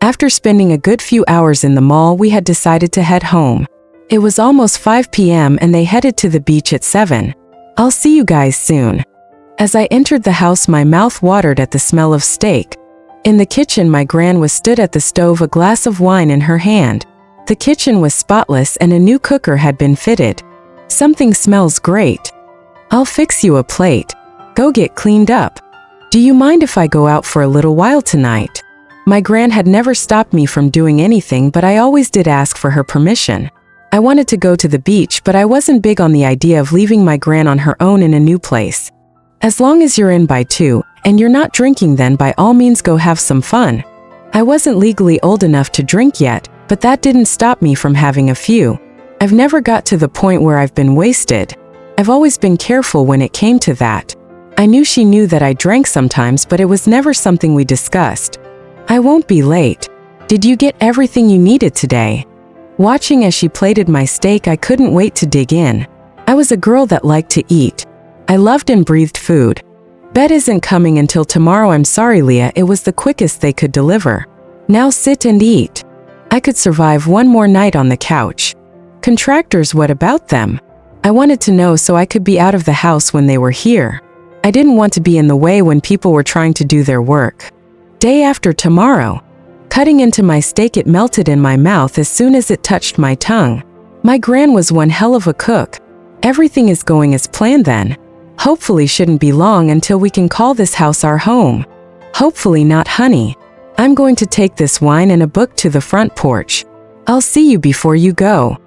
After spending a good few hours in the mall, we had decided to head home. It was almost 5 p.m. and they headed to the beach at 7. I'll see you guys soon. As I entered the house, my mouth watered at the smell of steak. In the kitchen, my gran was stood at the stove, a glass of wine in her hand. The kitchen was spotless and a new cooker had been fitted. Something smells great. I'll fix you a plate. Go get cleaned up. Do you mind if I go out for a little while tonight? My gran had never stopped me from doing anything, but I always did ask for her permission. I wanted to go to the beach, but I wasn't big on the idea of leaving my gran on her own in a new place. As long as you're in by 2, and you're not drinking, then by all means go have some fun. I wasn't legally old enough to drink yet, but that didn't stop me from having a few. I've never got to the point where I've been wasted. I've always been careful when it came to that. I knew she knew that I drank sometimes, but it was never something we discussed. I won't be late. Did you get everything you needed today? Watching as she plated my steak, I couldn't wait to dig in. I was a girl that liked to eat. I loved and breathed food. Bed isn't coming until tomorrow. I'm sorry, Leah, it was the quickest they could deliver. Now sit and eat. I could survive one more night on the couch. Contractors, what about them? I wanted to know so I could be out of the house when they were here. I didn't want to be in the way when people were trying to do their work. Day after tomorrow. Cutting into my steak, it melted in my mouth as soon as it touched my tongue. My gran was one hell of a cook. Everything is going as planned then. Hopefully shouldn't be long until we can call this house our home. Hopefully not, honey. I'm going to take this wine and a book to the front porch. I'll see you before you go.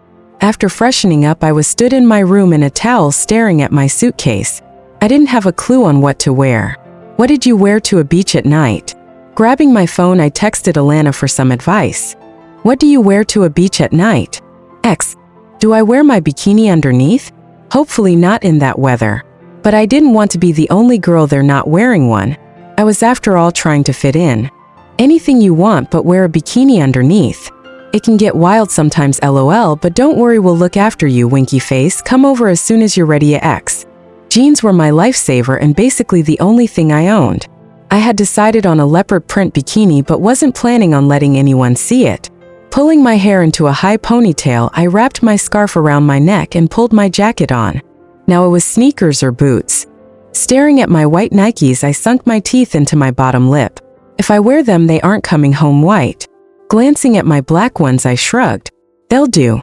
After freshening up, I was stood in my room in a towel staring at my suitcase. I didn't have a clue on what to wear. What did you wear to a beach at night? Grabbing my phone, I texted Alana for some advice. What do you wear to a beach at night? X. Do I wear my bikini underneath? Hopefully not in that weather. But I didn't want to be the only girl there not wearing one. I was after all trying to fit in. Anything you want, but wear a bikini underneath. It can get wild sometimes, lol, but don't worry, we'll look after you, winky face. Come over as soon as you're ready. X. Jeans were my lifesaver and basically the only thing I owned. I had decided on a leopard print bikini but wasn't planning on letting anyone see it. Pulling my hair into a high ponytail, I wrapped my scarf around my neck and pulled my jacket on. Now it was sneakers or boots. Staring at my white Nikes, I sunk my teeth into my bottom lip. If I wear them, they aren't coming home white. Glancing at my black ones, I shrugged. They'll do.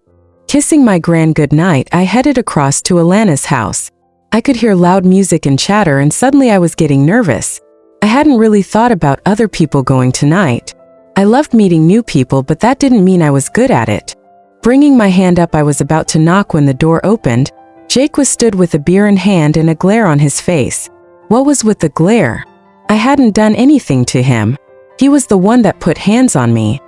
Kissing my gran goodnight, I headed across to Alana's house. I could hear loud music and chatter, and suddenly I was getting nervous. I hadn't really thought about other people going tonight. I loved meeting new people, but that didn't mean I was good at it. Bringing my hand up, I was about to knock when the door opened. Jake was stood with a beer in hand and a glare on his face. What was with the glare? I hadn't done anything to him. He was the one that put hands on me.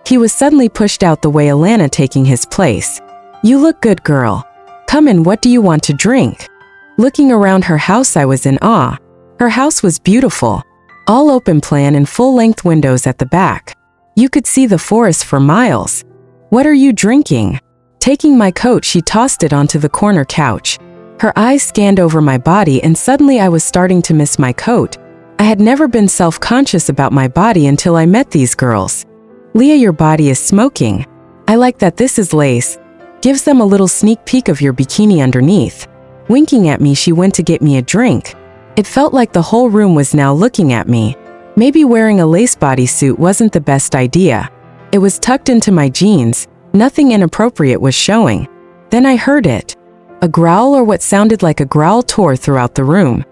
He was suddenly pushed out the way, Alana taking his place. You look good, girl. Come in, what do you want to drink? Looking around her house, I was in awe. Her house was beautiful. All open plan and full-length windows at the back. You could see the forest for miles. What are you drinking? Taking my coat, she tossed it onto the corner couch. Her eyes scanned over my body, and suddenly I was starting to miss my coat. I had never been self-conscious about my body until I met these girls. Leah, your body is smoking. I like that. This is lace. Gives them a little sneak peek of your bikini underneath. Winking at me, she went to get me a drink. It felt like the whole room was now looking at me. Maybe wearing a lace bodysuit wasn't the best idea. It was tucked into my jeans. Nothing inappropriate was showing. Then I heard it. A growl, or what sounded like a growl, tore throughout the room.